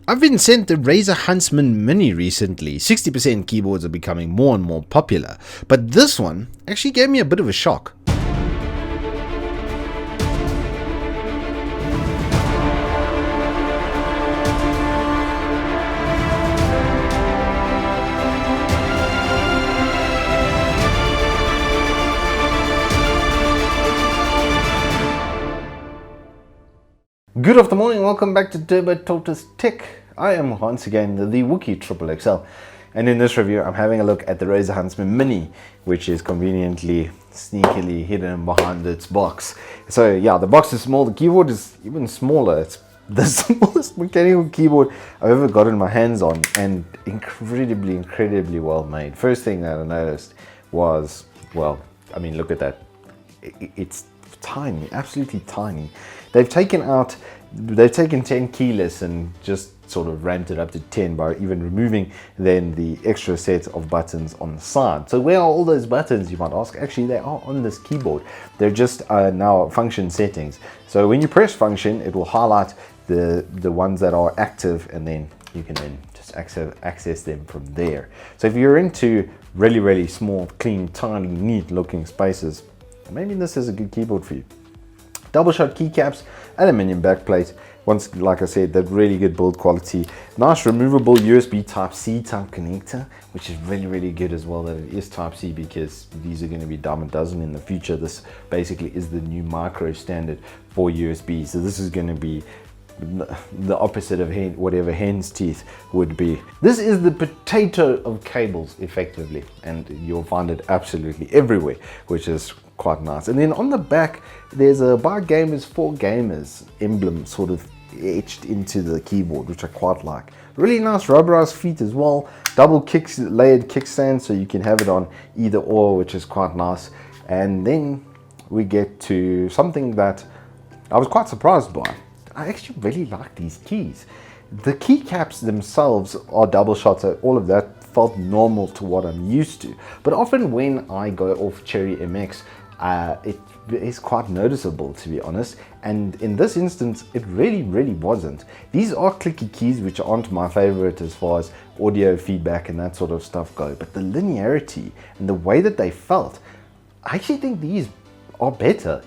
I've been sent the Razer Huntsman Mini recently. 60% keyboards are becoming more and more popular, but this one actually gave me a bit of a shock. Good afternoon, welcome back to Turbo Tortoise Tech. I am once again the Wookie XXL, and in this review I'm having a look at the Razer Huntsman Mini, which is conveniently, sneakily hidden behind its box. So yeah, the box is small, the keyboard is even smaller. It's the smallest mechanical keyboard I've ever gotten my hands on, and incredibly well made. First thing that I noticed was, well, I mean, look at that. It's tiny, absolutely tiny. They've taken 10 keyless and just sort of ramped it up to 10 by even removing then the extra set of buttons on the side. So where are all those buttons, you might ask? Actually, they are on this keyboard. They're just now function settings. So when you press function, it will highlight the ones that are active, and then you can then just access them from there. So if you're into really small, clean, tiny, neat looking spaces, maybe this is a good keyboard for you. Double shot keycaps, aluminium backplate. Once, like I said, that really good build quality. Nice removable USB Type-C type connector, which is really good as well that it is Type-C, because these are going to be dime a dozen in the future. This basically is the new micro standard for USB. So this is going to be the opposite of whatever hen's teeth would be. This is the potato of cables, effectively, and you'll find it absolutely everywhere, which is quite nice. And then on the back there's a by gamers for gamers emblem sort of etched into the keyboard, which I quite like. Really nice rubberized feet as well. Double layered kickstand, so you can have it on either or, which is quite nice. And then we get to something that I was quite surprised by. I actually really like these keys. The keycaps themselves are double shot, so all of that felt normal to what I'm used to. But often when I go off Cherry MX, it is quite noticeable, to be honest. And in this instance, it really wasn't. These are clicky keys, which aren't my favorite as far as audio feedback and that sort of stuff go. But the linearity and the way that they felt, I actually think these are better.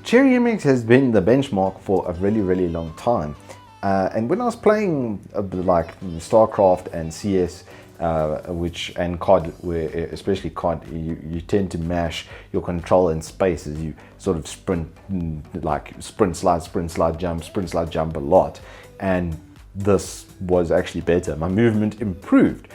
Cherry MX has been the benchmark for a really long time, and when I was playing like StarCraft and CS, and COD, where especially COD, you tend to mash your control in space as you sort of sprint, like sprint slide jump a lot, and this was actually better. My movement improved.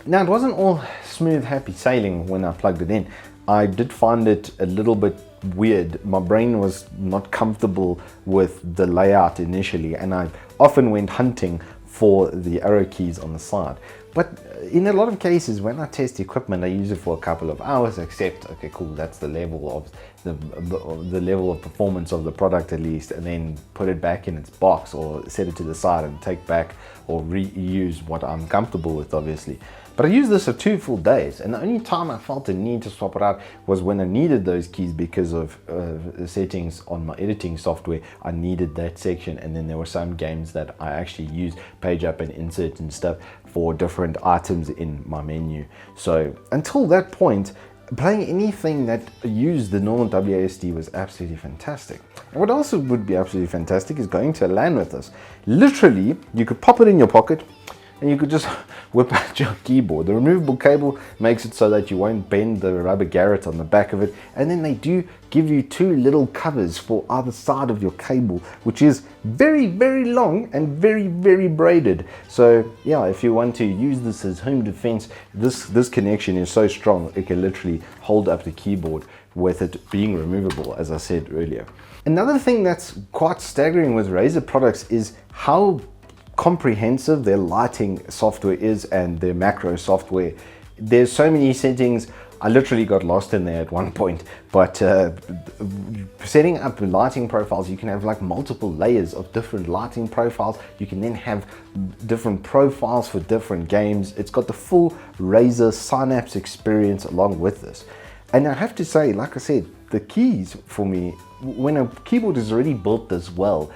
Now, it wasn't all smooth happy sailing when I plugged it in. I did find it a little bit weird. My brain was not comfortable with the layout initially, and I often went hunting for the arrow keys on the side. But in a lot of cases, when I test equipment, I use it for a couple of hours, except, okay, cool, that's the level of the level of performance of the product at least, and then put it back in its box or set it to the side and take back or reuse what I'm comfortable with, obviously. But I used this for 2 full days, and the only time I felt the need to swap it out was when I needed those keys because of settings on my editing software. I needed that section, and then there were some games that I actually used page up and insert and stuff for different items in my menu. So until that point, playing anything that used the normal WASD was absolutely fantastic. And what also would be absolutely fantastic is going to LAN with this. Literally, you could pop it in your pocket and you could just whip out your keyboard. The removable cable makes it so that you won't bend the rubber garret on the back of it. And then they do give you 2 little covers for either side of your cable, which is very long and very braided. So yeah, if you want to use this as home defense, this connection is so strong it can literally hold up the keyboard with it being removable, as I said earlier. Another thing that's quite staggering with Razer products is how comprehensive their lighting software is and their macro software. There's so many settings. I literally got lost in there at one point, but setting up lighting profiles, you can have like multiple layers of different lighting profiles. You can then have different profiles for different games. It's got the full Razer Synapse experience along with this. And I have to say, like I said, the keys for me, when a keyboard is already built this well,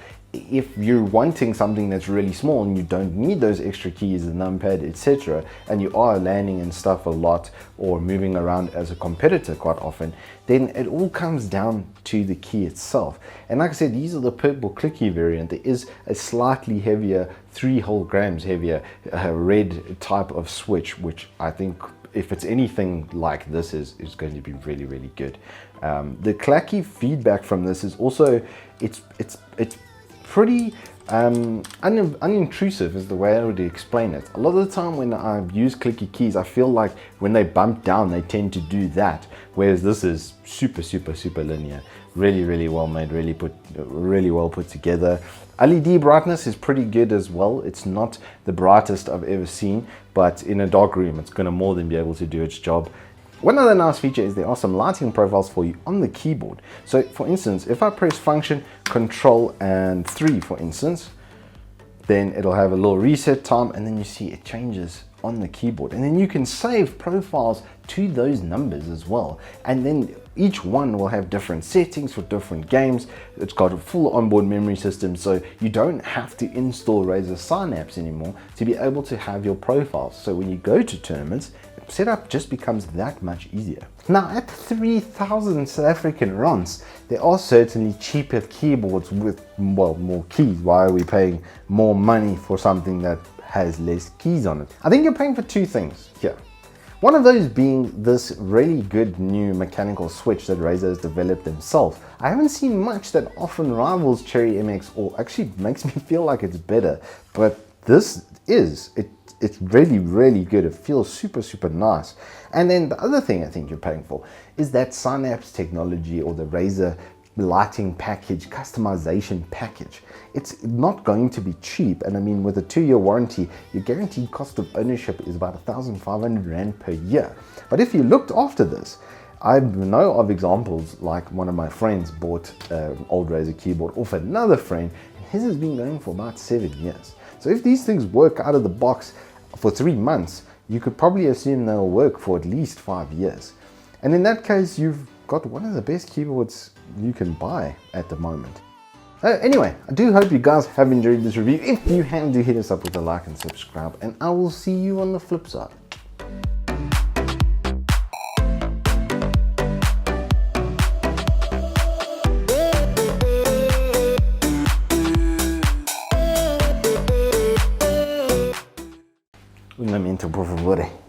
if you're wanting something that's really small and you don't need those extra keys, the numpad, etc., and you are landing and stuff a lot or moving around as a competitor quite often, then it all comes down to the key itself. And like I said, these are the purple clicky variant. There is a slightly heavier, 3 whole grams heavier red type of switch, which I think if it's anything like this is going to be really, really good. The clacky feedback from this is also, it's pretty unintrusive is the way I would explain it. A lot of the time when I use clicky keys, I feel like when they bump down, they tend to do that, whereas this is super linear. Really well made, really well put together. LED brightness is pretty good as well. It's not the brightest I've ever seen, but in a dark room, it's going to more than be able to do its job. One other nice feature is there are some lighting profiles for you on the keyboard. So for instance, if I press function, control and 3 for instance, then it'll have a little reset time, and then you see it changes on the keyboard. And then you can save profiles to those numbers as well. And then each one will have different settings for different games. It's got a full onboard memory system, so you don't have to install Razer Synapse anymore to be able to have your profiles. So when you go to tournaments, setup just becomes that much easier. Now at 3,000 South African rands, there are certainly cheaper keyboards with, well, more keys. Why are we paying more money for something that has less keys on it? I think you're paying for 2 things here. One of those being this really good new mechanical switch that Razer has developed themselves. I haven't seen much that often rivals Cherry MX, or actually makes me feel like it's better, but this is, it's really good. It feels super nice. And then the other thing I think you're paying for is that Synapse technology, or the Razer lighting package, customization package. It's not going to be cheap, and I mean, with a 2-year warranty, your guaranteed cost of ownership is about 1,500 Rand per year. But if you looked after this, I know of examples like one of my friends bought an old Razer keyboard off another friend, and his has been going for about 7 years. So if these things work out of the box for 3 months, you could probably assume they'll work for at least 5 years. And in that case, you've got one of the best keyboards you can buy at the moment. Anyway, I do hope you guys have enjoyed this review. If you have, do hit us up with a like and subscribe, and I will see you on the flip side. Un momento, por favor.